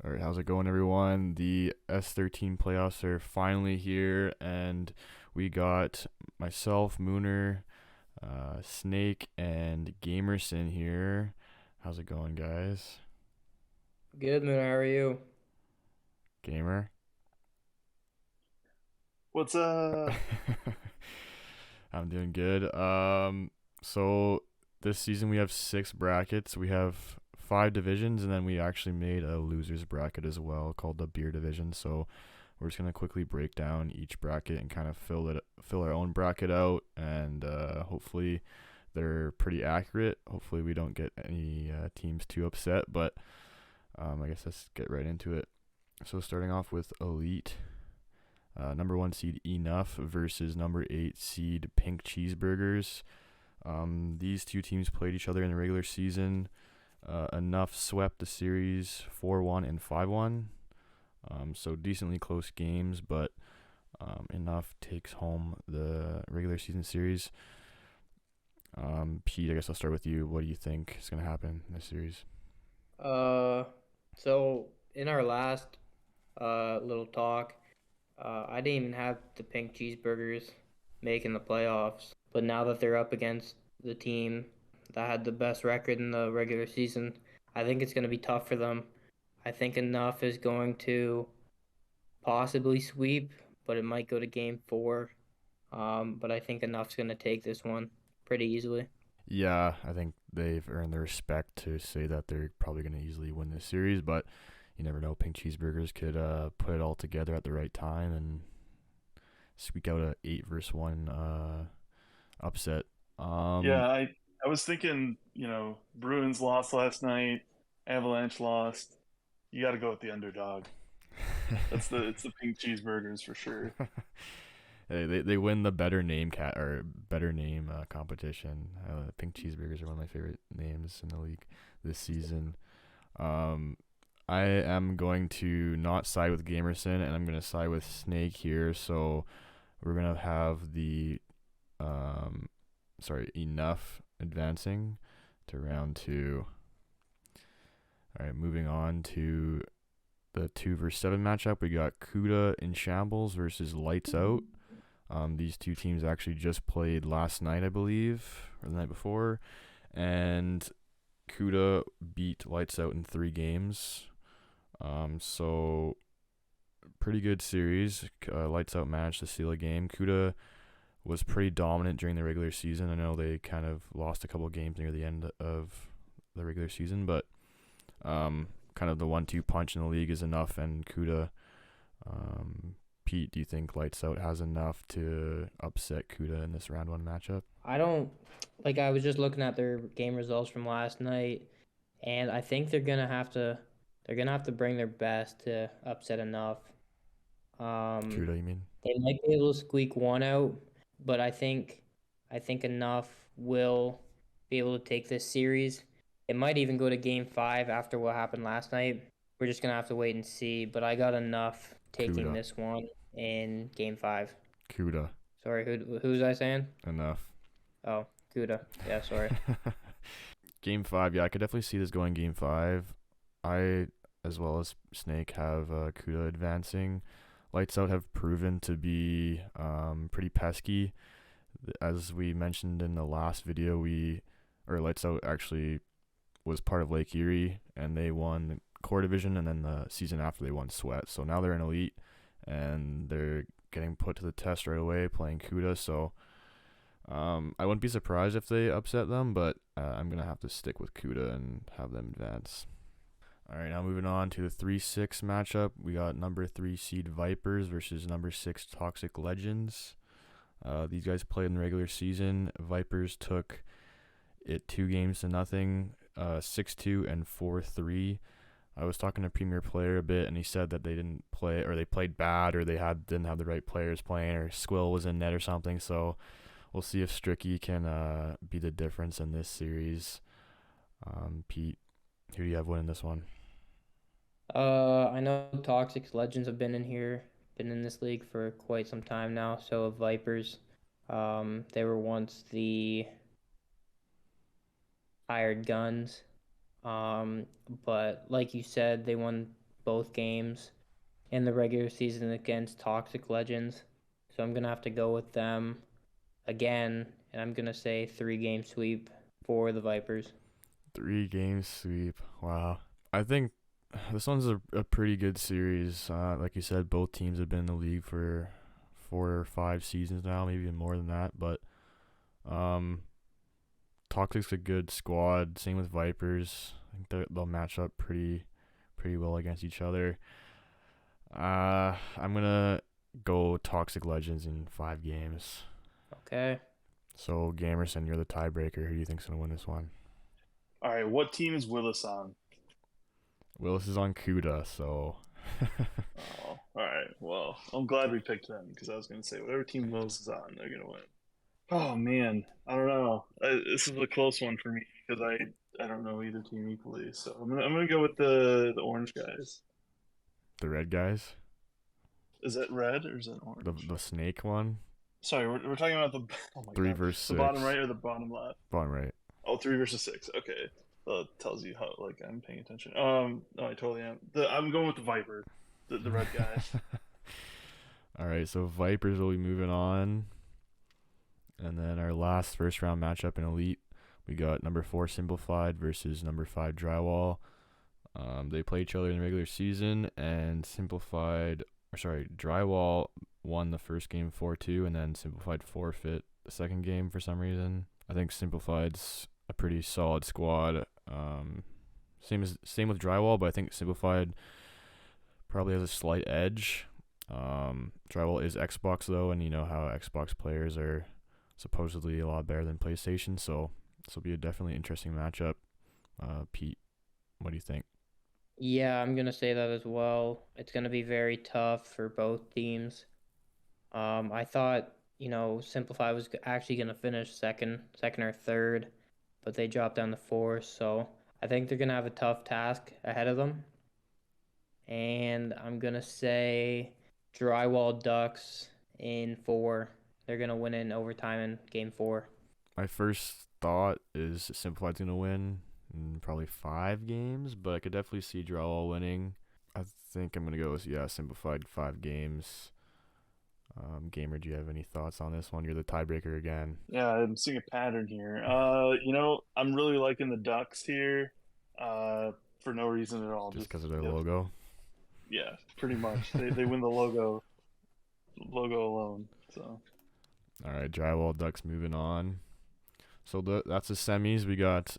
All right, how's it going, everyone? The S13 playoffs are finally here, and we got myself, Mooner, Snake, and Gamerson here. How's it going, guys? Good, man. How are you? Gamer? What's up? I'm doing good. So this season we have six brackets. We have five divisions, and then we actually made a losers bracket as well called the beer division. So we're just gonna quickly break down each bracket and kind of fill our own bracket out, and hopefully they're pretty accurate. Hopefully we don't get any teams too upset, but I guess let's get right into it. So starting off with Elite, number one seed Enough versus number eight seed Pink Cheeseburgers. These two teams played each other in the regular season. Enough swept the series 4-1 and 5-1. So decently close games, but Enough takes home the regular season series. Pete, I guess I'll start with you. What do you think is going to happen in this series? Uh, so in our last little talk, I didn't even have the pink cheeseburgers making the playoffs, but now that they're up against the team that had the best record in the regular season, I think it's going to be tough for them. I think Enough is going to possibly sweep, but it might go to game four. But I think Enough's going to take this one pretty easily. Yeah, I think they've earned the respect to say that they're probably going to easily win this series, but you never know. Pink Cheeseburgers could put it all together at the right time and squeak out a 8 versus 1 upset. Yeah, I was thinking, Bruins lost last night, Avalanche lost. You got to go with the underdog. It's the pink cheeseburgers for sure. Hey, they win the better name cat or better name competition. Pink Cheeseburgers are one of my favorite names in the league this season. Um, I am going to not side with Gamerson, and I'm going to side with Snake here. So we're going to have um, Enough advancing to round two. All right, moving on to the 2 versus 7 matchup. We got Kuda in Shambles versus Lights Out. These two teams actually just played last night, I believe, or the night before, and Kuda beat Lights Out in 3 games. So pretty good series. Lights Out managed to steal a game. Kuda was pretty dominant during the regular season. I know they kind of lost a couple games near the end of the regular season, but kind of the 1-2 punch in the league is enough. And Kuda, Pete, do you think Lights Out has enough to upset Kuda in this round one matchup? I don't like I was just looking at their game results from last night, and I think they're gonna have to bring their best to upset Enough. Um, Kuda, you mean? they might be able to squeak one out, but I think Enough will be able to take this series. It might even go to game five after what happened last night. We're just gonna have to wait and see. But I got Enough taking Kuda. this one in game five. Kuda. Sorry, who was I saying? Enough. Oh, Kuda. Yeah, sorry. Game five, yeah, I could definitely see this going game five. I, as well as Snake, have Kuda advancing. Lights Out have proven to be pretty pesky. As we mentioned in the last video, Lights Out actually was part of Lake Erie, and they won the core division, and then the season after they won Sweat. So now they're in elite, and they're getting put to the test right away playing Kuda. So I wouldn't be surprised if they upset them, but I'm gonna have to stick with Kuda and have them advance. All right, now moving on to the 3-6 matchup. We got number 3 seed Vipers versus number 6 Toxic Legends. These guys played in the regular season. Vipers took it 2 games to nothing, 6-2 and 4-3. I was talking to Premier Player a bit, and he said that they didn't play, or they played bad, or didn't have the right players playing, or Squill was in net or something. So we'll see if Stricky can be the difference in this series. Pete, who do you have winning this one? I know Toxic Legends have been in this league for quite some time now. So have Vipers. They were once the hired guns. Um, but like you said, they won both games in the regular season against Toxic Legends. So I'm going to have to go with them again, and I'm going to say 3-game sweep for the Vipers. 3-game sweep. Wow. I think this one's a pretty good series. Like you said, both teams have been in the league for 4 or 5 seasons now, maybe even more than that. But Toxic's a good squad. Same with Vipers. I think they'll match up pretty well against each other. I'm gonna go Toxic Legends in 5 games. Okay. So Gamerson, you're the tiebreaker. Who do you think's gonna win this one? All right, what team is Willis on? Willis is on Cuda, so. Oh, all right. Well, I'm glad we picked them because I was going to say whatever team Willis is on, they're going to win. Oh man, I don't know. This is a close one for me because I don't know either team equally. So I'm gonna go with the orange guys. The red guys? Is that red or is that orange? The snake one? Sorry, we're talking about the oh my 3 God. versus 6. The bottom right or the bottom left? Bottom right. Oh, 3 versus 6. Okay, that tells you how like I'm paying attention. No, I totally am. I'm going with the Viper, the red guys. All right, so Vipers will be moving on. And then our last first round matchup in Elite, we got number 4 Simplified versus number 5 Drywall. They play each other in the regular season, and Drywall won the first game 4-2, and then Simplified forfeit the second game for some reason. I think Simplified's a pretty solid squad. Same with Drywall, but I think Simplified probably has a slight edge. Drywall is Xbox though, and you know how Xbox players are supposedly a lot better than PlayStation, so this will be a definitely interesting matchup. Pete, what do you think? Yeah, I'm going to say that as well. It's going to be very tough for both teams. I thought, Simplify was actually going to finish second or third, but they dropped down to 4th, so I think they're going to have a tough task ahead of them. And I'm going to say Drywall Ducks in 4. They're going to win in overtime in game 4. My first thought is Simplified's going to win in probably 5 games, but I could definitely see Drywall winning. I think I'm going to go with, Simplified 5 games. Gamer, do you have any thoughts on this one? You're the tiebreaker again. Yeah, I'm seeing a pattern here. I'm really liking the Ducks here, for no reason at all. Just because of their logo? Yeah, pretty much. They win the logo alone. So. All right, Drywall Ducks moving on. So that's the semis. We got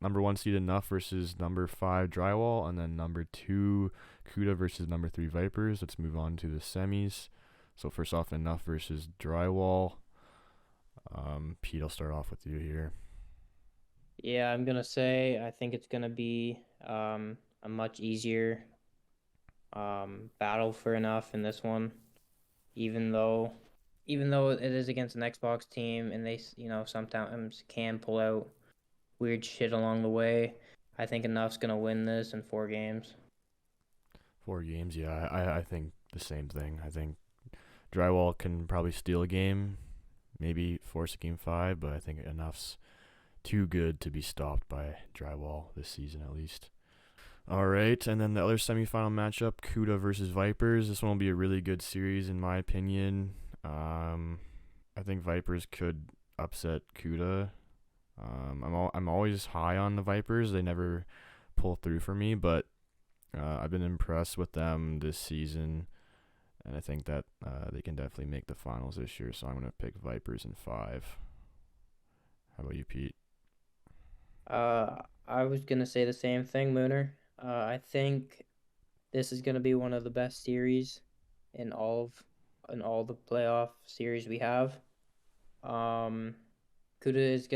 number 1 seed Enough versus number 5 Drywall, and then number 2 Cuda versus number 3 Vipers. Let's move on to the semis. So first off, Enough versus Drywall. Pete, I'll start off with you here. Yeah, I'm gonna say I think it's gonna be a much easier battle for Enough in this one, even though it is against an Xbox team and they sometimes can pull out weird shit along the way. I think Enough's gonna win this in 4 games. 4 games, yeah. I think the same thing. I think Drywall can probably steal a game, maybe force a game 5, but I think Enough's too good to be stopped by Drywall this season at least. All right, and then the other semifinal matchup, Cuda versus Vipers. This one will be a really good series in my opinion. I think Vipers could upset Cuda. I'm always high on the Vipers. They never pull through for me, but I've been impressed with them this season, and I think that they can definitely make the finals this year. So I'm gonna pick Vipers in 5. How about you, Pete? I was gonna say the same thing, Mooner. I think this is gonna be one of the best series in all the playoff series we have. Cuda is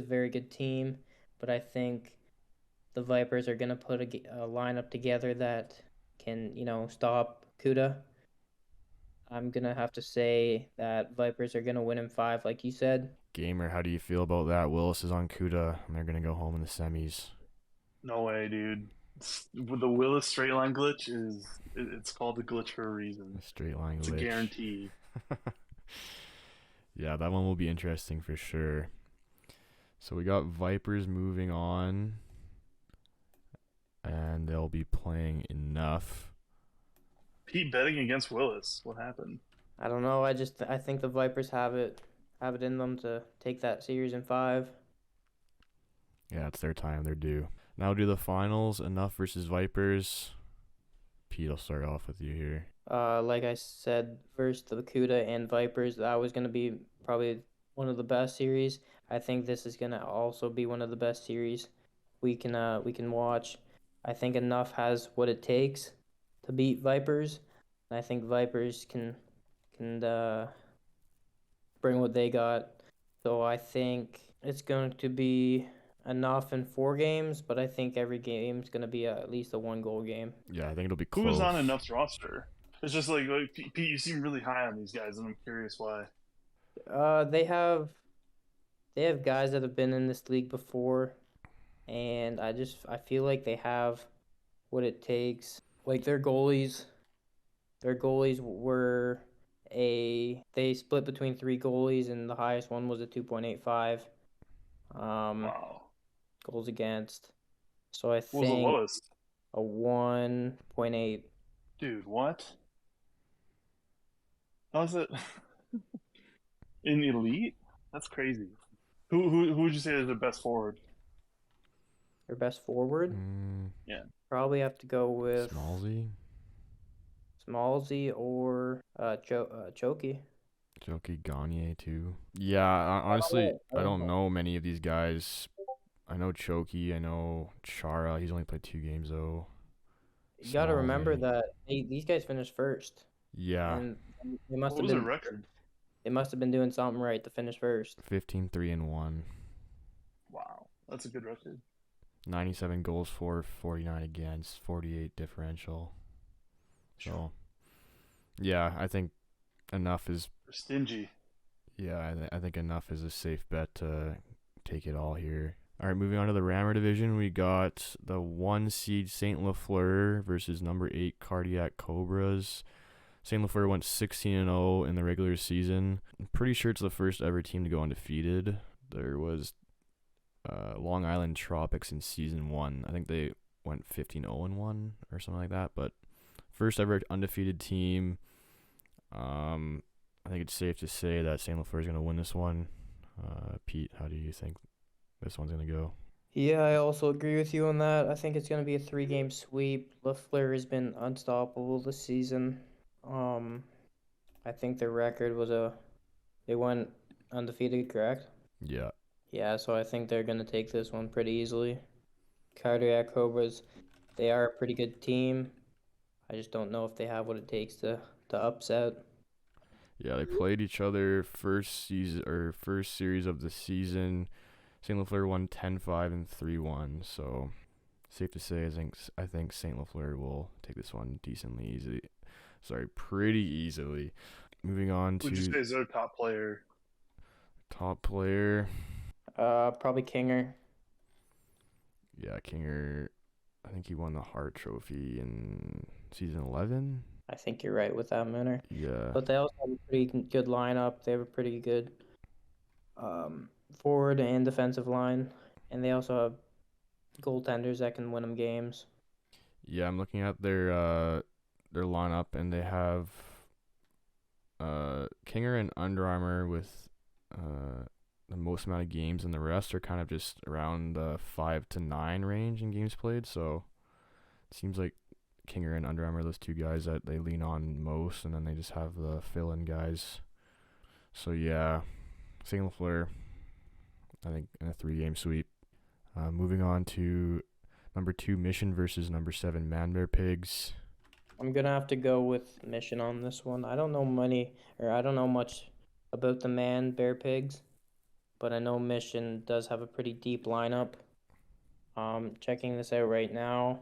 a very good team, but I think the Vipers are gonna put a lineup together that can stop Cuda. I'm gonna have to say that Vipers are gonna win in 5, like you said. Gamer, how do you feel about that? Willis is on Cuda, and they're gonna go home in the semis. No way, dude. The Willis straight line glitch it's called a glitch for a reason. A straight line glitch. It's a guarantee. Yeah, that one will be interesting for sure. So we got Vipers moving on. And they'll be playing enough. Pete betting against Willis. What happened? I don't know. I think the Vipers have it in them to take that series in 5. Yeah, it's their time. They're due. Now do the finals. Enough versus Vipers. Pete, I'll start off with you here. Like I said, versus the Cuda and Vipers, that was gonna be probably one of the best series. I think this is gonna also be one of the best series we can watch. I think Enough has what it takes to beat Vipers. And I think Vipers can bring what they got. So I think it's going to be Enough in 4 games, but I think every game is going to be at least a 1-goal game. Yeah, I think it'll be Who close. is on Enough's roster? It's just like Pete, you seem really high on these guys, and I'm curious why. They have guys that have been in this league before, and I feel like they have what it takes. Like their goalies were they split between 3 goalies, and the highest one was a 2.85 Wow. goals against. So I What was the think lowest? a 1.8. Dude, what? How is it in elite? That's crazy. Who would you say is the best forward? Their best forward? Yeah. Probably have to go with Smallsy or Choki. Joki Gagne too. Yeah, honestly, I don't know many of these guys. I know Choki, I know Chara. He's only played 2 games though. You got to remember Smallsy. that these guys finished first, Yeah, and they must What have was their been record? doing something right to finish first. 15-3-1. Wow, that's a good record. 97 goals for, 49 against, 48 differential. So, yeah, I think Enough is Stingy. Yeah, I think Enough is a safe bet to take it all here. All right, moving on to the Rammer division, we got the 1 seed St. Lafleur versus number 8 Cardiac Cobras. St. Lafleur went 16-0 in the regular season. I'm pretty sure it's the first ever team to go undefeated. There was Long Island Tropics in season 1. I think they went 15-0-1 or something like that. But first ever undefeated team. I think it's safe to say that St. Lafleur is going to win this one. Pete, how do you think this one's going to go? Yeah, I also agree with you on that. I think it's going to be a 3-game sweep. Lafleur has been unstoppable this season. I think their record was they went undefeated, correct? Yeah. Yeah, so I think they're going to take this one pretty easily. Cardiac Cobras, they are a pretty good team. I just don't know if they have what it takes to upset. Yeah, they played each other first series of the season. St. Lafleur won 10-5 and 3-1. So safe to say, I think St. Lafleur will take this one pretty easily. Moving on to Would you say is their top player? Top player. Probably Kinger. Yeah, Kinger. I think he won the Hart Trophy in season 11. I think you're right with that, Minner. Yeah. But they also have a pretty good lineup. They have a pretty good forward and defensive line, and they also have goaltenders that can win them games. Yeah, I'm looking at their lineup, and they have Kinger and Under Armour with the most amount of games, and the rest are kind of just around the 5 to 9 range in games played. So it seems like Kinger and Under Armour are those 2 guys that they lean on most, and then they just have the fill-in guys. So yeah, St. Lafleur, I think, in a 3-game sweep. Moving on to number 2 Mission versus number 7 Man Bear Pigs. I'm gonna have to go with Mission on this one. I don't know much about the Man Bear Pigs, but I know Mission does have a pretty deep lineup. Checking this out right now.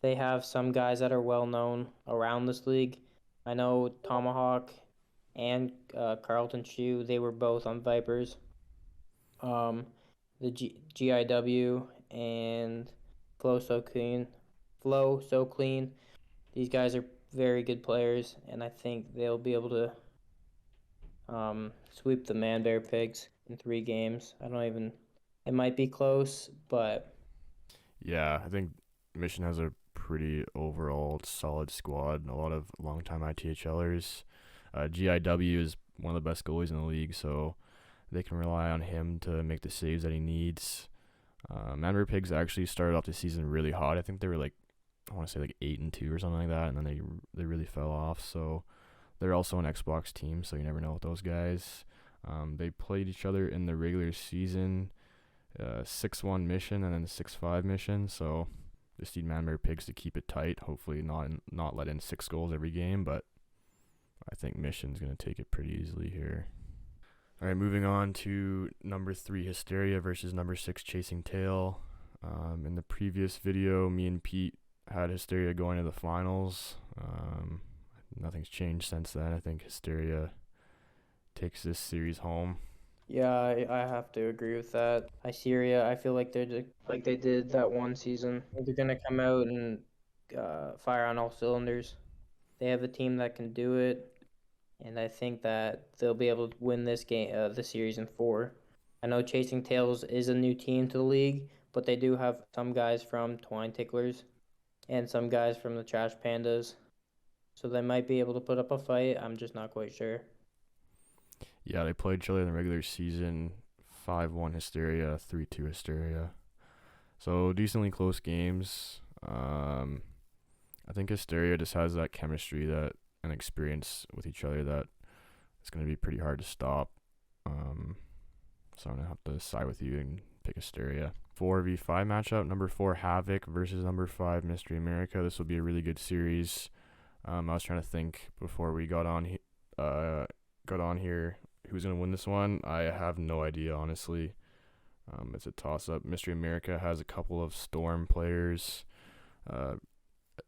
They have some guys that are well known around this league. I know Tomahawk and Carlton Shoe, they were both on Vipers. The GIW and Flow So Clean. These guys are very good players, and I think they'll be able to sweep the Man Bear Pigs in 3 games. It might be close, but Yeah, I think Mission has a pretty overall solid squad. A lot of longtime ITHLers. GIW is one of the best goalies in the league, so they can rely on him to make the saves that he needs. Manbury Pigs actually started off the season really hot. I think they were like, I want to say like 8-2 or something like that, and then they really fell off. So they're also an Xbox team, so you never know with those guys. They played each other in the regular season, 6-1 Mission and then 6-5 Mission. So just need Manbury Pigs to keep it tight. Hopefully not let in 6 goals every game, but I think Mission's gonna take it pretty easily here. All right, moving on to number 3 Hysteria versus number 6 Chasing Tail. In the previous video, me and Pete had Hysteria going to the finals. Nothing's changed since then. I think Hysteria takes this series home. Yeah, I have to agree with that. Syria, I feel like like they did that one season. They're gonna come out and fire on all cylinders. They have a team that can do it, and I think that they'll be able to win this series in 4. I know Chasing Tails is a new team to the league, but they do have some guys from Twine Ticklers and some guys from the Trash Pandas, so they might be able to put up a fight. I'm just not quite sure. Yeah, they played each other in the regular season. 5-1 Hysteria, 3-2 Hysteria. So decently close games. I think Hysteria just has that chemistry and experience with each other that it's going to be pretty hard to stop. So I'm going to have to side with you and pick Hysteria. 4v5 matchup, number 4 Havoc versus number 5 Mystery America. This will be a really good series. I was trying to think before we got on here who's going to win this one. I have no idea, honestly. It's a toss-up. Mystery America has a couple of Storm players,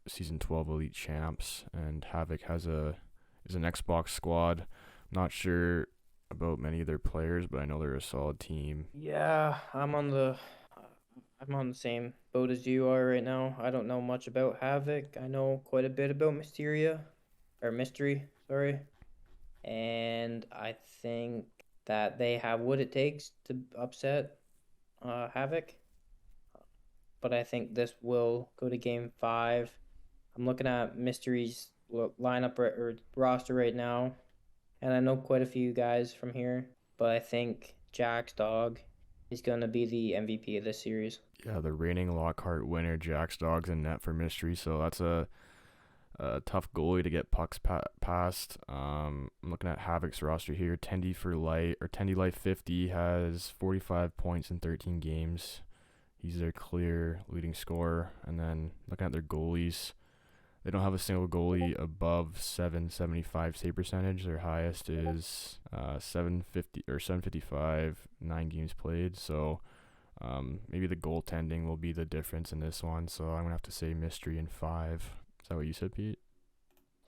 Season 12 Elite Champs, and Havoc is an Xbox squad. Not sure about many of their players, but I know they're a solid team. Yeah, I'm on the same boat as you are right now. I don't know much about Havoc. I know quite a bit about Mystery, sorry. And I think that they have what it takes to upset Havoc. But I think this will go to Game 5. I'm looking at Mystery's lineup or roster right now, and I know quite a few guys from here, but I think Jack's dog is going to be the MVP of this series. Yeah, the reigning Lockhart winner, Jack's dog's in net for Mystery, so that's a tough goalie to get pucks past. I'm looking at Havoc's roster here. Tendy Light 50 has 45 points in 13 games. He's their clear leading scorer. And then looking at their goalies, they don't have a single goalie above 775 save percentage. Their highest is 755, 9 games played. So maybe the goaltending will be the difference in this one. So I'm gonna have to say Mystery in 5. Is that what you said, Pete?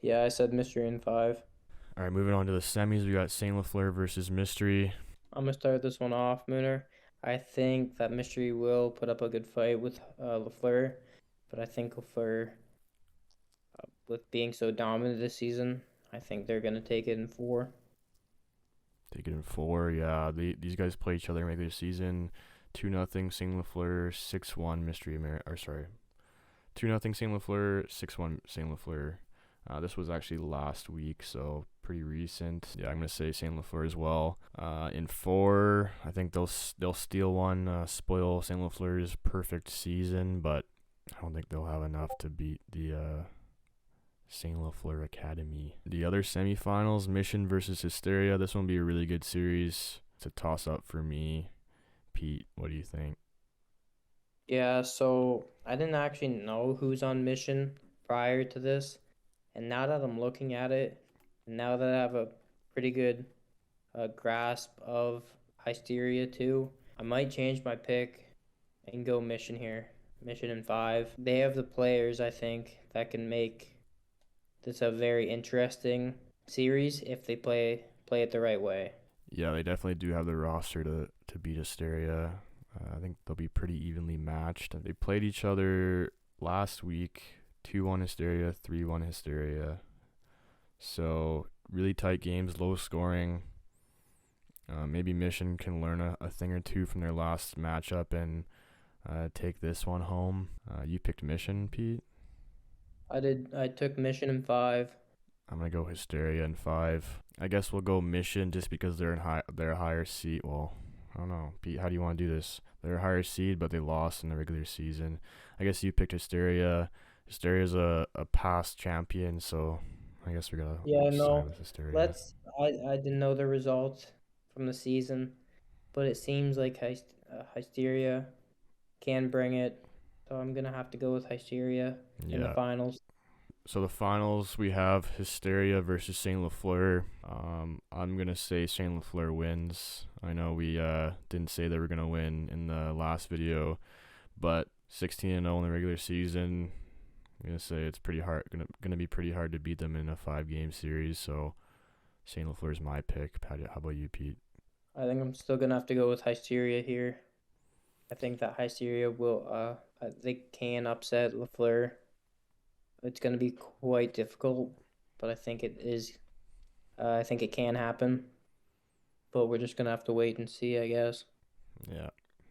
Yeah, I said Mystery in 5. All right, moving on to the semis, we got St. Lafleur versus Mystery. I'm going to start this one off, Mooner. I think that Mystery will put up a good fight with Lafleur, but I think Lafleur, with being so dominant this season, I think they're going to take it in 4. Take it in 4, yeah. These guys play each other in regular season. 2-0 St. Lafleur, 6-1 Mystery America. 2-0 St. Lafleur, 6-1 St. Lafleur. This was actually last week, so pretty recent. Yeah, I'm gonna say St. Lafleur as well. In 4, I think they'll steal one, spoil St. Lafleur's perfect season, but I don't think they'll have enough to beat the St. Lafleur Academy. The other semifinals, Mission versus Hysteria. This one will be a really good series. It's a toss-up for me. Pete, what do you think? Yeah, so I didn't actually know who's on Mission prior to this, and now that I'm looking at it, and now that I have a pretty good grasp of Hysteria too, I might change my pick and go Mission here. Mission in 5. They have the players, I think, that can make this a very interesting series if they play it the right way. Yeah, they definitely do have the roster to beat Hysteria. I think they'll be pretty evenly matched. They played each other last week, 2-1 Hysteria, 3-1 Hysteria. So really tight games, low scoring. Maybe Mission can learn a thing or two from their last matchup and take this one home. You picked Mission, Pete. I did. I took Mission in 5. I'm gonna go Hysteria in 5. I guess we'll go Mission just because they're a higher seed. Well, I don't know, Pete. How do you want to do this? They're a higher seed, but they lost in the regular season. I guess you picked Hysteria. Hysteria's a past champion, so I guess we gotta Yeah, side no. with Hysteria. Let's. I didn't know the results from the season, but it seems like Hysteria can bring it. So I'm gonna have to go with Hysteria in the Yeah. finals. So the finals we have Hysteria versus Saint Lafleur. I'm gonna say Saint Lafleur wins. I know we didn't say they were gonna win in the last video, but 16-0 in the regular season. I'm gonna say it's pretty hard. Gonna be pretty hard to beat them in a 5-game series. So Saint Lafleur's my pick. How about you, Pete? I think I'm still gonna have to go with Hysteria here. I think that Hysteria will. They can upset Lafleur. It's gonna be quite difficult, but I think it is. I think it can happen, but we're just gonna have to wait and see, I guess. Yeah,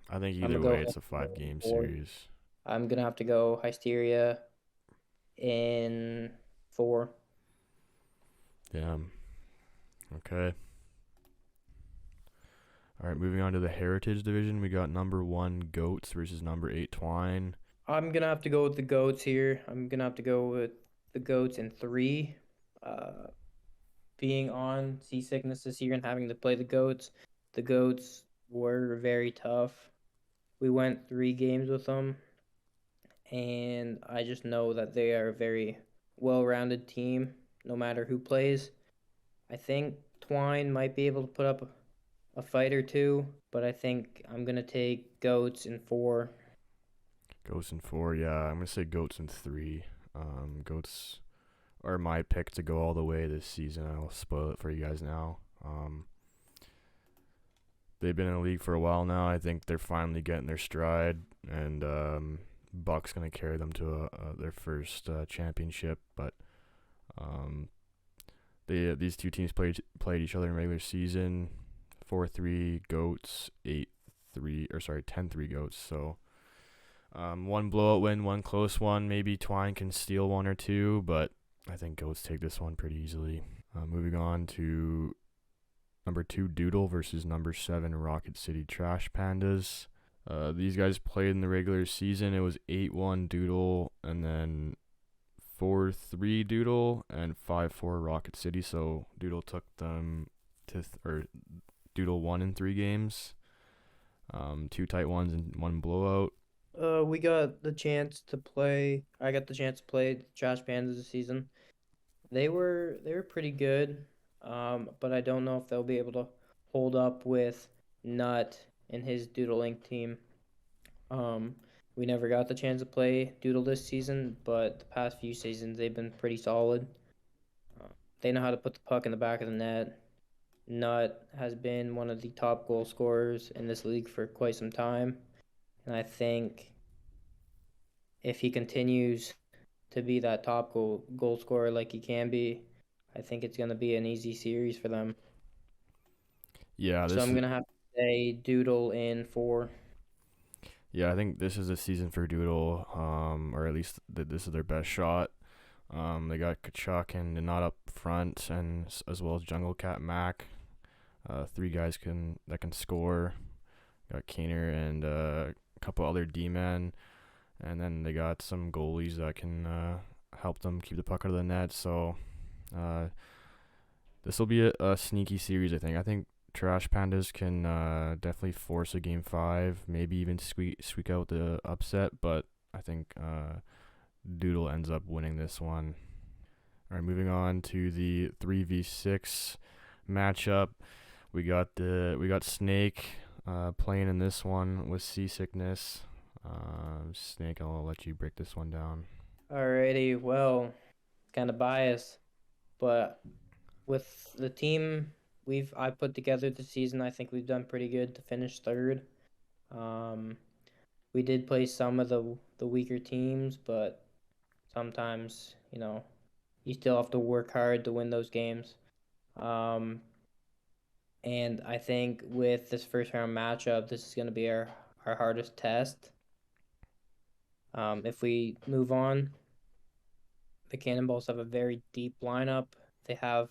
I think I'm either gonna way go it's a Hysteria in 5-game 4. series. I'm gonna have to go Hysteria in 4. Yeah. Okay. All right, moving on to the Heritage Division, we got number 1 Goats versus number 8 Twine. I'm gonna have to go with the goats here. I'm gonna have to go with the goats in 3. Uh, Being on seasickness this year and having to play the goats were very tough. We went 3 games with them, and I just know that they are a very well-rounded team, no matter who plays. I think Twine might be able to put up a fight or two, but I think I'm gonna take goats in 4. Goats in 4, yeah. I'm gonna say Goats in 3. Goats are my pick to go all the way this season. I'll spoil it for you guys now. They've been in the league for a while now. I think they're finally getting their stride, and Buck's gonna carry them to their first championship. But um, these two teams played each other in regular season. 4-3 Goats, 8-3 or sorry 10-3 Goats. So one blowout win, one close one. Maybe Twine can steal one or two, but I think Goats take this one pretty easily. Moving on to number 2 Doodle versus number 7 Rocket City Trash Pandas. These guys played in the regular season. It was 8-1 Doodle, and then 4-3 Doodle, and 5-4 Rocket City. So Doodle took them to Doodle won in 3 games. 2 tight ones and 1 blowout. We got the chance to play. I got the chance to play the Trash Pandas this season. They were pretty good, but I don't know if they'll be able to hold up with Nut and his Doodle Inc. team. Um, we never got the chance to play Doodle this season, but the past few seasons they've been pretty solid. Uh, they know how to put the puck in the back of the net. Nut has been one of the top goal scorers in this league for quite some time, and I think if he continues to be that top goal scorer like he can be, I think it's gonna be an easy series for them. Yeah, So this I'm is gonna have to say Doodle in 4. yeah. I think this is a season for Doodle, or at least this is their best shot. They got Kachuk and Not up front, and as well as Jungle Cat Mac. 3 guys that can score. Got Kaner and a couple other D-men, and then they got some goalies that can help them keep the puck out of the net. So this will be a sneaky series, I think. I think Trash Pandas can definitely force a game 5, maybe even squeak out the upset, but I think Doodle ends up winning this one. All right, moving on to the 3v6 matchup. We got Snake playing in this one with seasickness. Snake, I'll let you break this one down. Alrighty, well, kind of biased, but with the team I put together this season, I think we've done pretty good to finish 3rd. Um, we did play some of the weaker teams, but sometimes you still have to work hard to win those games. And I think with this first round matchup, this is going to be our hardest test. If we move on, the Cannonballs have a very deep lineup. They have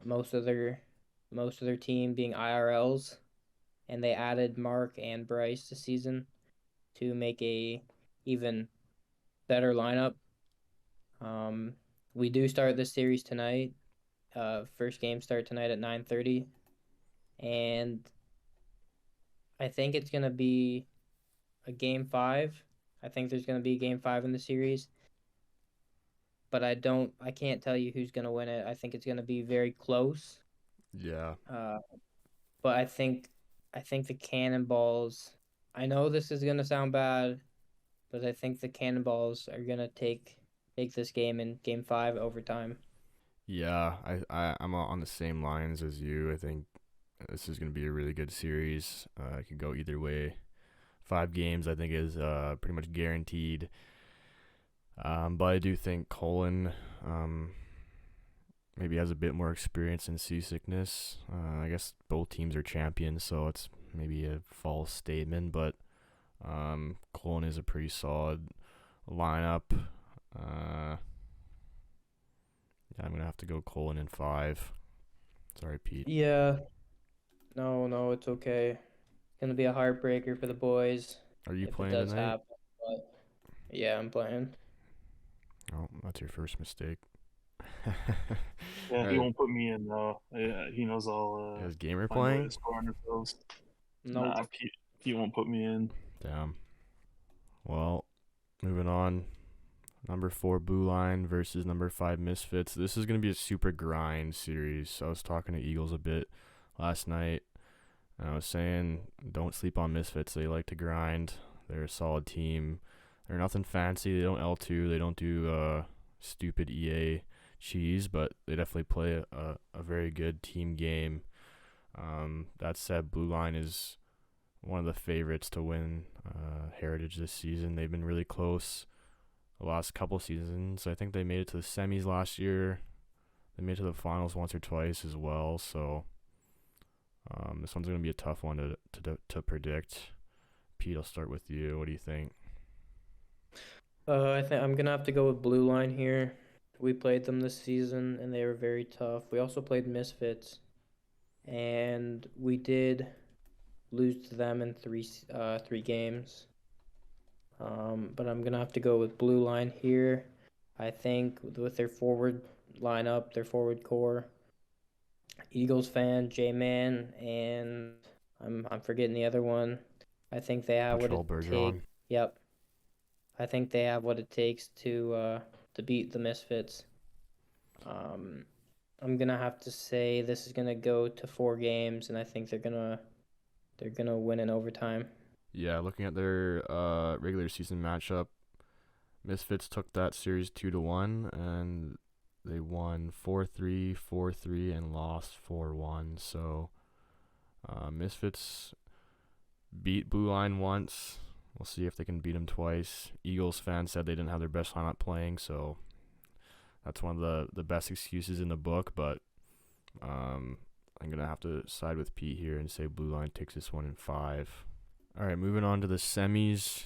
most of their team being IRLs, and they added Mark and Bryce this season to make a even better lineup. Um, we do start this series tonight. First game start tonight at 9:30, and I think it's gonna be a game five. I think there's gonna be a game five in the series, but I can't tell you who's gonna win it. I think it's gonna be very close. Yeah. Uh, but I think the Cannonballs. I know this is gonna sound bad, but I think the Cannonballs are gonna take this game in game five overtime. Yeah, I'm on the same lines as you. I think this is going to be a really good series. It could go either way. 5 games, I think, is pretty much guaranteed. But I do think Colin maybe has a bit more experience in seasickness. I guess both teams are champions, so it's maybe a false statement. But Colin is a pretty solid lineup. Yeah, I'm going to have to go Colin in 5. Sorry, Pete. Yeah, no, it's okay. It's gonna be a heartbreaker for the boys Are you if it playing does tonight? happen. But yeah, I'm playing. Oh, that's your first mistake. Yeah, he Alright. won't put me in though. Yeah, he knows I'll Is Gamer find a way playing? to score on ourselves. Nope. Nah, he won't put me in. Damn. Well, moving on. Number 4 Blue Line versus number 5 Misfits. This is going to be a super grind series. I was talking to Eagles a bit last night, and I was saying don't sleep on Misfits. They like to grind. They're a solid team. They're nothing fancy. They don't L2. They don't do stupid EA cheese, but they definitely play a very good team game. That said, Blue Line is one of the favorites to win Heritage this season. They've been really close the last couple seasons. I think they made it to the semis last year. They made it to the finals once or twice as well. So this one's going to be a tough one to predict. Pete, I'll start with you. What do you think? I think I'm gonna have to go with Blue Line here. We played them this season, and they were very tough. We also played Misfits, and we did lose to them in three games. But I'm gonna have to go with Blue Line here. I think with their forward lineup, their forward core, Eagles fan, J Man, and I'm forgetting the other one. I think they have what Latrell it takes. Bergeron. Yep, I think they have what it takes to beat the Misfits. Um, I'm gonna have to say this is gonna go to 4 games, and I think they're gonna win in overtime. Yeah, looking at their regular season matchup, Misfits took that series 2-1, and they won 4-3, 4-3, and lost 4-1. So Misfits beat Blue Line once. We'll see if they can beat them twice. Eagles fans said they didn't have their best lineup playing, so that's one of the best excuses in the book. But I'm gonna have to side with Pete here and say Blue Line takes this one in 5. All right, moving on to the semis.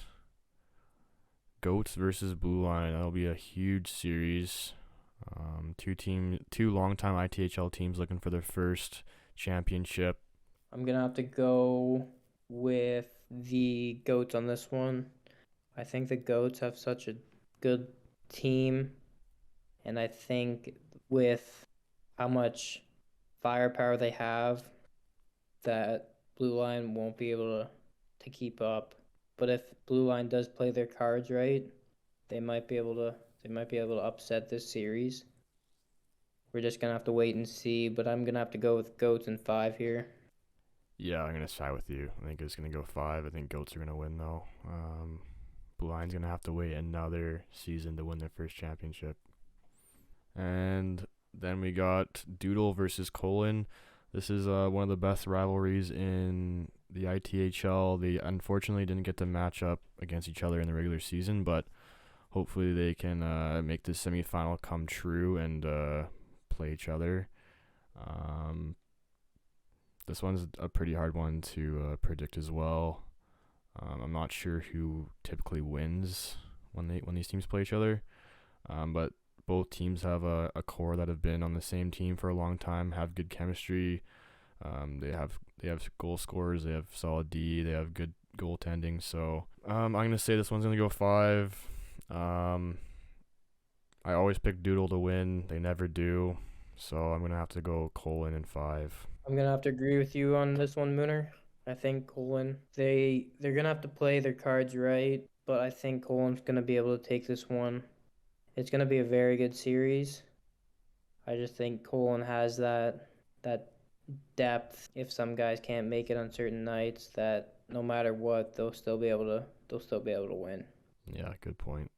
Goats versus Blue Line. That'll be a huge series. Two longtime ITHL teams looking for their first championship. I'm gonna have to go with the Goats on this one. I think the Goats have such a good team, and I think with how much firepower they have, that Blue Line won't be able to keep up. But if Blue Line does play their cards right, they might be able to upset this series. We're just gonna have to wait and see, but I'm gonna have to go with Goats in 5 here. Yeah, I'm gonna side with you. I think it's gonna go 5. I think Goats are gonna win though. Blue Line's gonna have to wait another season to win their first championship. And then we got Doodle versus Colin. This is one of the best rivalries in the ITHL. They unfortunately didn't get to match up against each other in the regular season, but hopefully they can make this semifinal come true and play each other. This one's a pretty hard one to predict as well. I'm not sure who typically wins when these teams play each other. But both teams have a core that have been on the same team for a long time, have good chemistry. They have goal scorers, they have solid D, they have good goaltending. So I'm gonna say this one's gonna go 5. I always pick Doodle to win. They never do. So I'm gonna have to go Colon in 5. I'm gonna have to agree with you on this one, Mooner. I think Colon they're gonna have to play their cards right, but I think Colon's gonna be able to take this one. It's gonna be a very good series. I just think Colon has that depth. If some guys can't make it on certain nights, that no matter what, they'll still be able to win. Yeah, good point.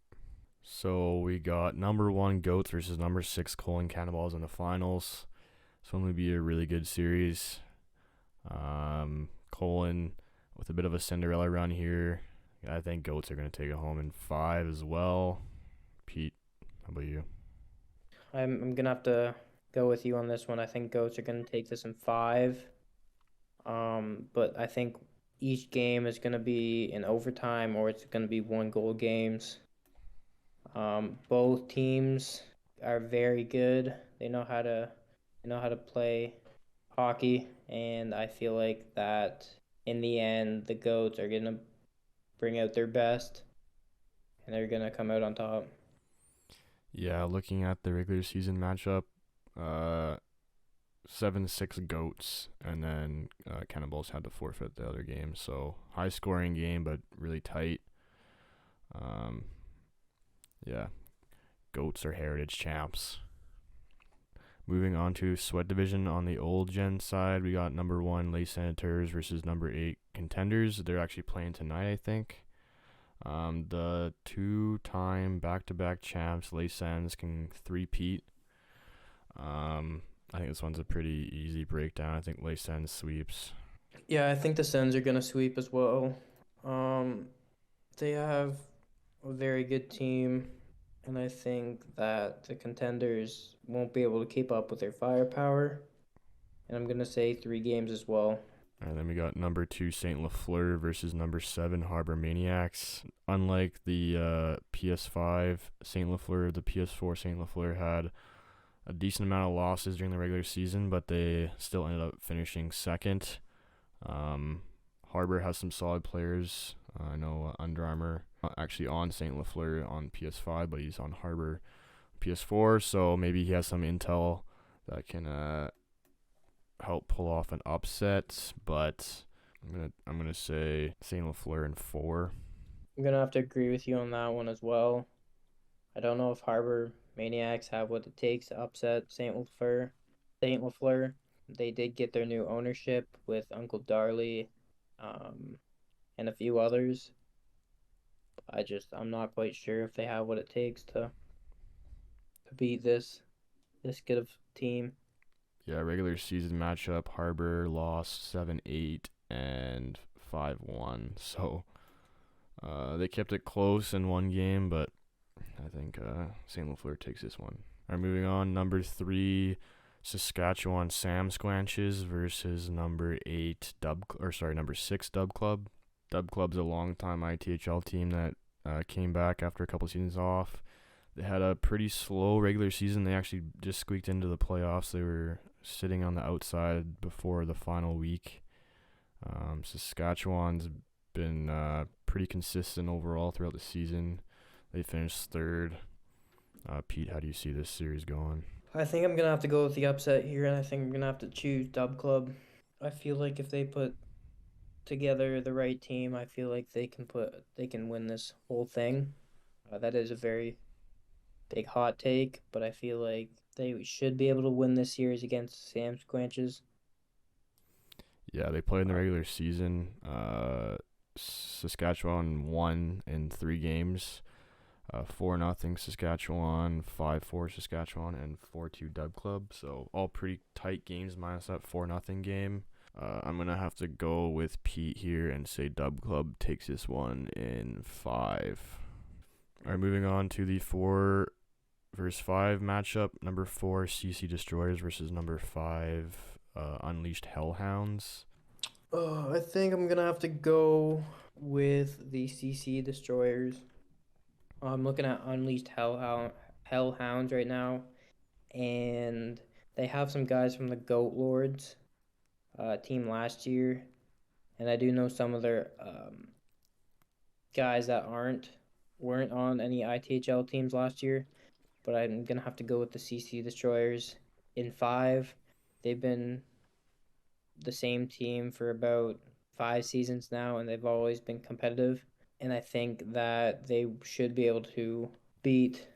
So we got number 1 Goats versus number 6 Colon Cannonballs in the finals. This one would be a really good series. Colon with a bit of a Cinderella run here. I think Goats are going to take it home in 5 as well. Pete, how about you? I'm gonna have to go with you on this one. I think Goats are gonna take this in 5. But I think each game is gonna be in overtime or it's gonna be 1-goal games. Both teams are very good. They know how to play hockey, and I feel like that in the end the Goats are gonna bring out their best and they're gonna come out on top. Yeah, looking at the regular season matchup, 7-6 Goats, and then Cannonballs had to forfeit the other game. So high scoring game, but really tight. Yeah, Goats are heritage champs. Moving on to Sweat Division on the old gen side, we got number 1 Les Senators versus number 8 Contenders. They're actually playing tonight, I think. The 2-time back-to-back champs, Les Sens, can three-peat. I think this one's a pretty easy breakdown. I think Les Sens sweeps. Yeah, I think the Sens are gonna sweep as well. They have a very good team, and I think that the Contenders won't be able to keep up with their firepower. And I'm gonna say 3 games as well. And then we got number 2 St. Lafleur versus number 7 Harbor Maniacs. Unlike the PS5 St. Lafleur, the PS4 St. Lafleur had a decent amount of losses during the regular season, but they still ended up finishing second. Harbor has some solid players. I know Under Armour actually on St. Lafleur on PS5, but he's on Harbor PS4, so maybe he has some intel that can help pull off an upset. But I'm gonna say St. Lafleur in 4. I'm gonna have to agree with you on that one as well. I don't know if Harbor Maniacs have what it takes to upset St. Lafleur. They did get their new ownership with Uncle Darley, and a few others. I'm not quite sure if they have what it takes to beat this good of team. Yeah, regular season matchup, Harbor lost 7-8 and 5-1. So they kept it close in one game, but I think St. Lafleur takes this one. All right, moving on. Number 3, Saskatchewan Sam Squanches versus number 6 Dub Club. Dub Club's a long-time ITHL team that came back after a couple seasons off. They had a pretty slow regular season. They actually just squeaked into the playoffs. They were sitting on the outside before the final week. Saskatchewan's been pretty consistent overall throughout the season. They finished 3rd. Pete, how do you see this series going? I think I'm going to have to go with the upset here, and I think I'm going to have to choose Dub Club. I feel like if they put together the right team, I feel like they can win this whole thing. That is a very big hot take, but I feel like they should be able to win this series against Sam Squanches. Yeah, they played in the regular season. Saskatchewan won in 3 games. 4-0 Saskatchewan, 5-4 Saskatchewan, and 4-2 Dub Club. So all pretty tight games minus that 4-0 game. I'm going to have to go with Pete here and say Dub Club takes this one in 5. All right, moving on to the 4 versus 5 matchup. Number 4 CC Destroyers versus number 5 Unleashed Hellhounds. I think I'm gonna have to go with the CC Destroyers. I'm looking at Unleashed Hellhounds right now, and they have some guys from the Goat Lords team last year, and I do know some of their guys that weren't on any ITHL teams last year, but I'm gonna have to go with the CC Destroyers in five. They've been the same team for about 5 seasons now, and they've always been competitive. And I think that they should be able to beat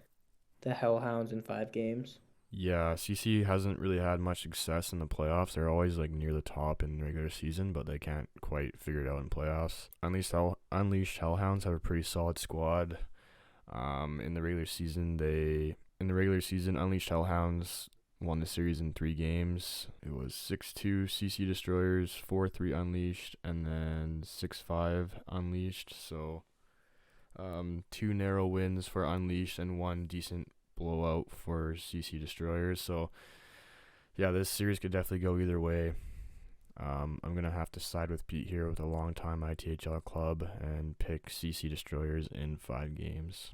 the Hellhounds in 5 games. Yeah, CC hasn't really had much success in the playoffs. They're always like near the top in regular season, but they can't quite figure it out in playoffs. Unleashed Hellhounds have a pretty solid squad. In the regular season, Unleashed Hellhounds won the series in 3 games. It was 6-2 CC Destroyers, 4-3 Unleashed, and then 6-5 Unleashed. So, 2 narrow wins for Unleashed and 1 decent blowout for CC Destroyers. So, yeah, this series could definitely go either way. I'm going to have to side with Pete here with a long-time ITHL club and pick CC Destroyers in 5 games.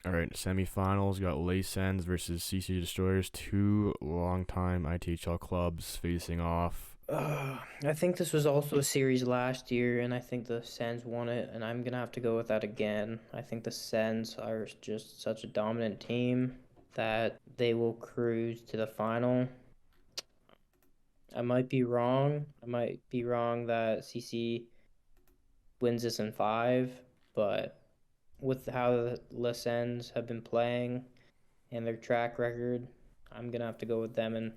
All right, semifinals got Laysens versus CC Destroyers, 2 long-time ITHL clubs facing off. I think this was also a series last year, and I think the Sens won it, and I'm gonna have to go with that again. I think the Sens are just such a dominant team that they will cruise to the final. I might be wrong. I might be wrong that CC wins this in five, but with how the Les Sens have been playing and their track record, I'm gonna have to go with them in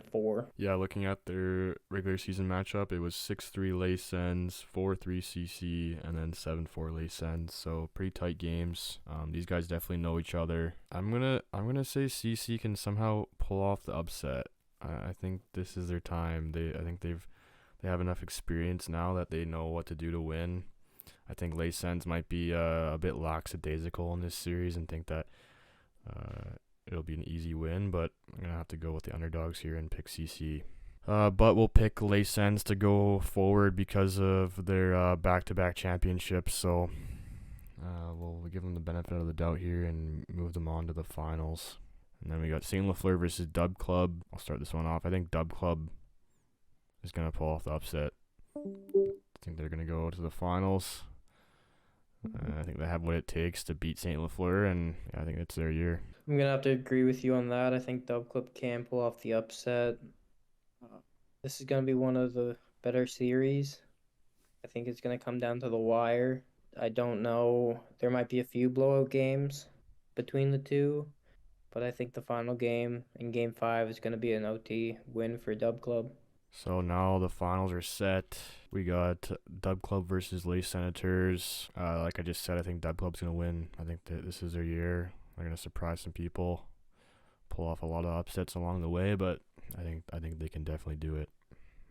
four. Yeah, looking at their regular season matchup, it was 6-3 Laysens, 4-3 CC, and then 7-4 Laysens. So pretty tight games. These guys definitely know each other. I'm gonna say CC can somehow pull off the upset. I think this is their time. I think they have enough experience now that they know what to do to win. I think Laysens might be a bit lackadaisical in this series and think that it'll be an easy win, but I'm going to have to go with the underdogs here and pick CC. But we'll pick Laysens to go forward because of their back-to-back championships, so we'll give them the benefit of the doubt here and move them on to the finals. And then we got St. Lafleur versus Dub Club. I'll start this one off. I think Dub Club is going to pull off the upset. I think they're going to go to the finals. I think they have what it takes to beat St. Lafleur, and yeah, I think it's their year. I'm gonna have to agree with you on that. I think Dub Club can pull off the upset. This is gonna be one of the better series. I think it's gonna come down to the wire. I don't know. There might be a few blowout games between the two, but I think the final game in Game 5 is gonna be an OT win for Dub Club. So now the finals are set. We got Dub Club versus Lace Senators. Like I just said, I think Dub Club's going to win. I think that this is their year. They're going to surprise some people, pull off a lot of upsets along the way, but I think they can definitely do it.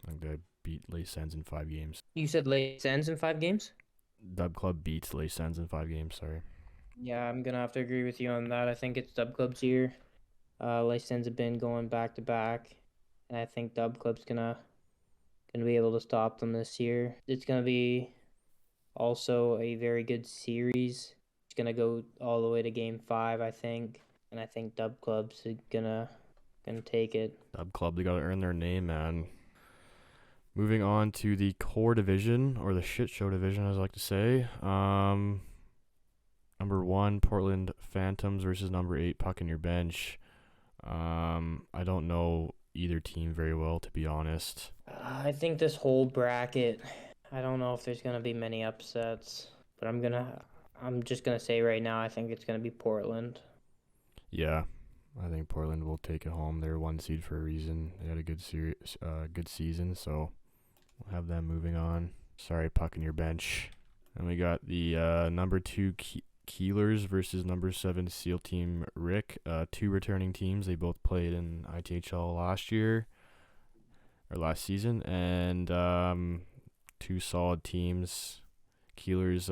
I think they beat Lace Sens in 5 games. You said Lace Sens in 5 games? Dub Club beats Lace Sens in 5 games, sorry. Yeah, I'm gonna have to agree with you on that. I think it's Dub Club's year. Lace Sens have been going back to back, and I think Dub Club's gonna be able to stop them this year. It's gonna be also a very good series. It's gonna go all the way to Game 5, I think, and I think Dub Club's gonna take it. Dub Club, they gotta earn their name, man. Moving on to the core division, or the shit show division, as I like to say. Number 1, Portland Phantoms versus number 8, Puck in Your Bench. I don't know either team very well, to be honest. I think this whole bracket, I don't know if there's gonna be many upsets, but I'm just gonna say right now, I think it's gonna be Portland. Yeah, I think Portland will take it home. They're 1 seed for a reason. They had a good season, so we'll have them moving on. Sorry, Puck in Your Bench. And we got the number 2 Keelers versus number 7 SEAL Team Rick. 2 returning teams. They both played in ITHL last season, and 2 solid teams. Keelers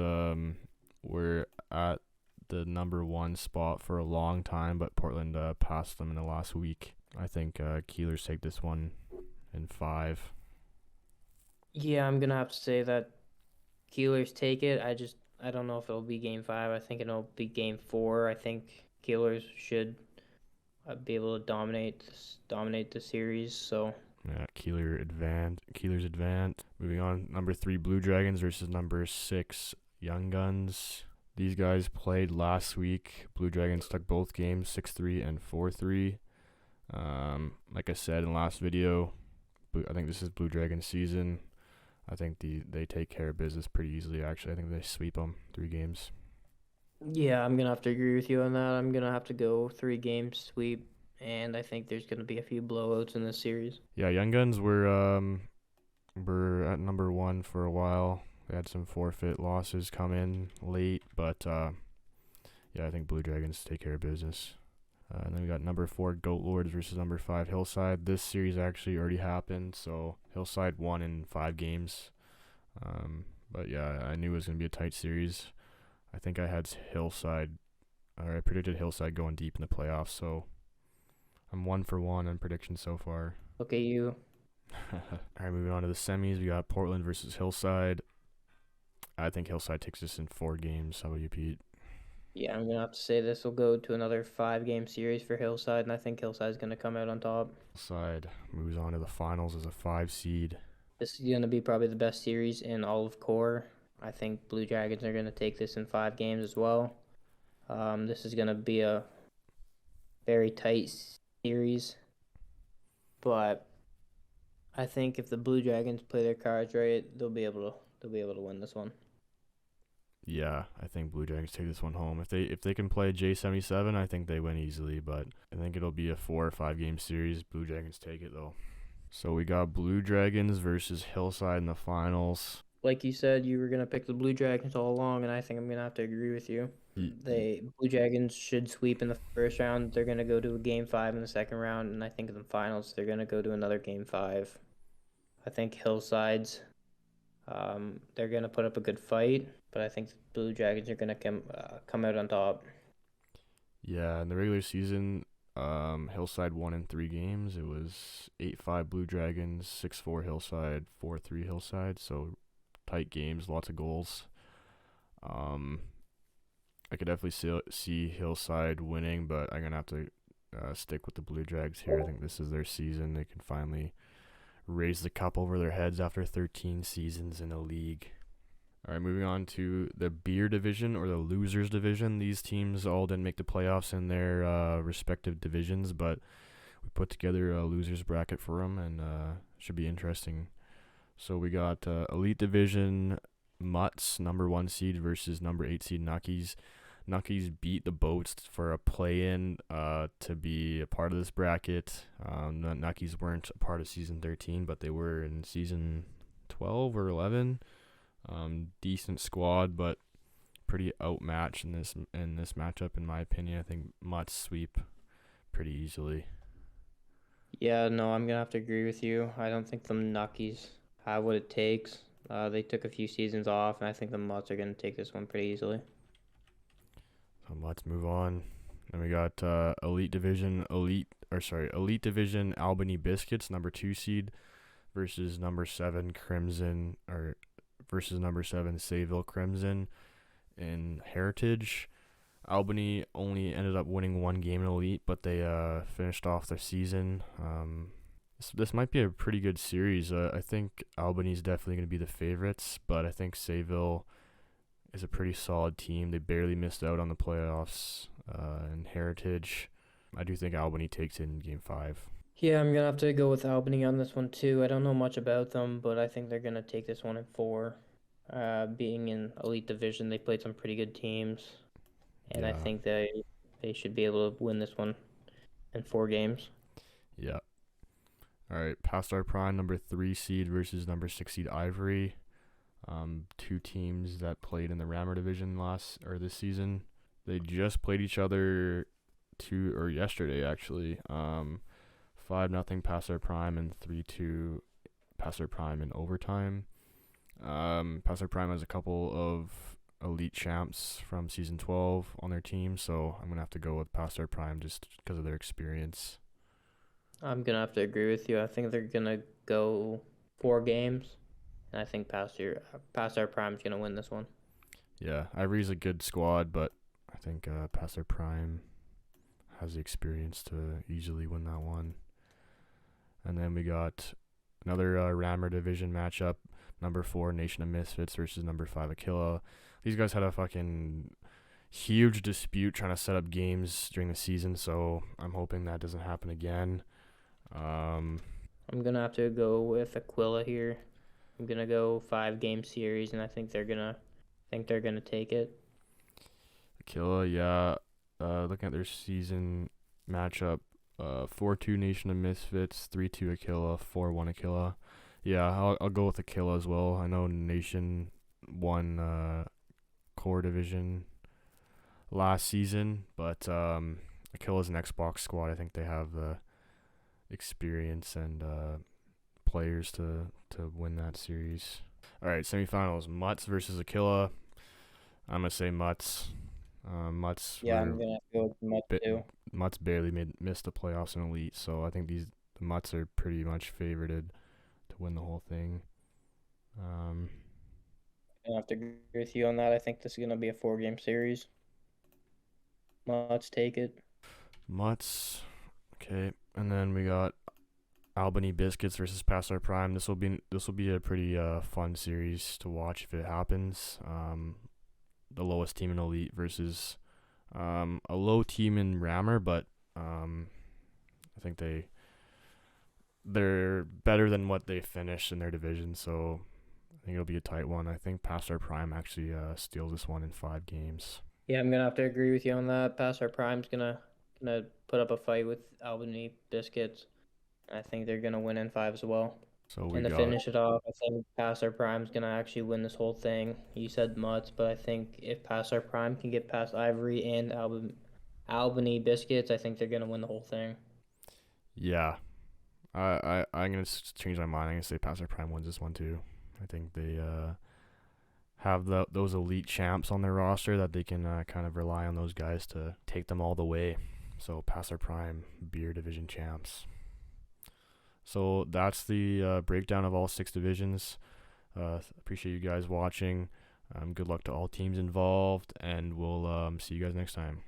were at the number 1 spot for a long time, but Portland passed them in the last week. I think Keelers take this one in 5. Yeah, I'm gonna have to say that Keelers take it. I don't know if it'll be game five. I think it'll be game four. I think Keelers should be able to dominate the series. So Yeah, Keelers advance. Moving on, number 3 Blue Dragons versus number 6 Young Guns. These guys played last week. Blue Dragons took both games 6-3 and 4-3. Like I said in the last video, I think this is Blue Dragons season. I think they take care of business pretty easily. Actually, I think they sweep them 3 games. yeah, I'm gonna have to agree with you on that. I'm gonna have to go 3 game sweep, and I think there's gonna be a few blowouts in this series. Yeah, Young Guns were at number 1 for a while. They had some forfeit losses come in late, but yeah, I think Blue Dragons take care of business. And then we got number 4 Goat Lords versus number 5 Hillside. This series actually already happened, so Hillside won in 5 games. But yeah, I knew it was going to be a tight series. I think I had Hillside, or I predicted Hillside going deep in the playoffs, so I'm 1 for 1 on predictions so far. Okay, you. All right, moving on to the semis. We got Portland versus Hillside. I think Hillside takes this in 4 games. How about you, Pete? Yeah, I'm gonna have to say this will go to another 5 game series for Hillside, and I think Hillside's gonna come out on top. Hillside moves on to the finals as a 5 seed. This is gonna be probably the best series in all of core. I think Blue Dragons are gonna take this in 5 games as well. This is gonna be a very tight series, but I think if the Blue Dragons play their cards right, they'll be able to win this one. Yeah, I think Blue Dragons take this one home. If they can play J77, I think they win easily, but I think it'll be a 4 or 5 game series. Blue Dragons take it though. So we got Blue Dragons versus Hillside in the finals. Like you said, you were gonna pick the Blue Dragons all along, and I think I'm gonna have to agree with you. The Blue Dragons should sweep in the first round. They're gonna go to a game five in the second round, and I think in the finals they're gonna go to another game five. I think Hillsides, they're gonna put up a good fight, but I think the Blue Dragons are gonna come out on top. Yeah, in the regular season, Hillside won in 3 games. It was 8-5 Blue Dragons, 6-4 Hillside, 4-3 Hillside. So tight games, lots of goals. I could definitely see Hillside winning, but I'm gonna have to stick with the Blue Drags here. I think this is their season. They can finally raise the cup over their heads after 13 seasons in the league. All right, moving on to the beer division or the losers division. These teams all didn't make the playoffs in their respective divisions, but we put together a losers bracket for them, and should be interesting. So we got Elite Division Mutts, number 1 seed versus number 8 seed Nuckies. Nuckies beat the Boats for a play-in to be a part of this bracket. The Nuckies weren't a part of season 13, but they were in season 12 or 11. Decent squad, but pretty outmatched in this matchup, in my opinion. I think Mutts sweep pretty easily. Yeah, no, I'm gonna have to agree with you. I don't think the Nuckies have what it takes. They took a few seasons off, and I think the Mutts are gonna take this one pretty easily. Let's move on. Then we got Elite Division Albany Biscuits, number 2 seed versus number 7 Crimson, or versus number 7 Sayville Crimson in Heritage. Albany only ended up winning 1 game in Elite, but they finished off their season. This might be a pretty good series. I think Albany's definitely going to be the favorites, but I think Sayville is a pretty solid team. They barely missed out on the playoffs in Heritage. I do think Albany takes it in game 5. Yeah, I'm gonna have to go with Albany on this one too. I don't know much about them, but I think they're gonna take this one in 4. Being in Elite Division, they played some pretty good teams, and I think they should be able to win this one in 4 games. Yeah. All right, past our prime, number 3 seed versus number 6 seed Ivory. 2 teams that played in the Rammer division this season. They just played each other yesterday actually. 5-0 past our prime and 3-2 past our prime in overtime. Past our prime has a couple of elite champs from season 12 on their team, so I'm gonna have to go with past our prime just because of their experience. I'm gonna have to agree with you. I think they're gonna go 4 games, and I think Past Our Prime's gonna win this one. Yeah, Ivory's a good squad, but I think Past Their Prime has the experience to easily win that one. And then we got another Rammer division matchup. Number 4 Nation of Misfits versus number 5 Aquila. These guys had a fucking huge dispute trying to set up games during the season, so I'm hoping that doesn't happen again. I'm gonna have to go with Aquila here. I'm gonna go 5-game series, and I think they're gonna take it. Aquila, yeah. Looking at their season matchup, 4-2 Nation of Misfits, 3-2 Aquila, 4-1 Aquila. Yeah, I'll go with Aquila as well. I know Nation won core division last season, but Aquila's an Xbox squad. I think they have the experience and players to win that series. All right, semifinals: Mutts versus Aquila. I'm gonna say Mutts. Mutts. Yeah, I'm gonna go with Mutts too. Mutts barely missed the playoffs in Elite, so I think the Mutts are pretty much favorited to win the whole thing. I have to agree with you on that. I think this is gonna be a 4-game series. Mutts take it. Mutts. Okay, and then we got Albany Biscuits versus Past Our Prime. This will be a pretty fun series to watch if it happens. The lowest team in Elite versus a low team in Rammer, but I think they're better than what they finished in their division, so I think it'll be a tight one. I think Past Our Prime actually steals this one in 5 games. Yeah, I'm gonna have to agree with you on that. Past Our Prime's gonna put up a fight with Albany Biscuits. I think they're gonna win in 5 as well. So we And to got finish it off, I think Past Our Prime's gonna actually win this whole thing. You said Mutts, but I think if Past Our Prime can get past Ivory and Albany Biscuits, I think they're gonna win the whole thing. yeah. I'm gonna change my mind. I'm gonna say Past Our Prime wins this one too. I think they have those elite champs on their roster that they can kind of rely on those guys to take them all the way. So Past Our Prime beer division champs. So that's the breakdown of all 6 divisions. Appreciate you guys watching. Good luck to all teams involved, and we'll see you guys next time.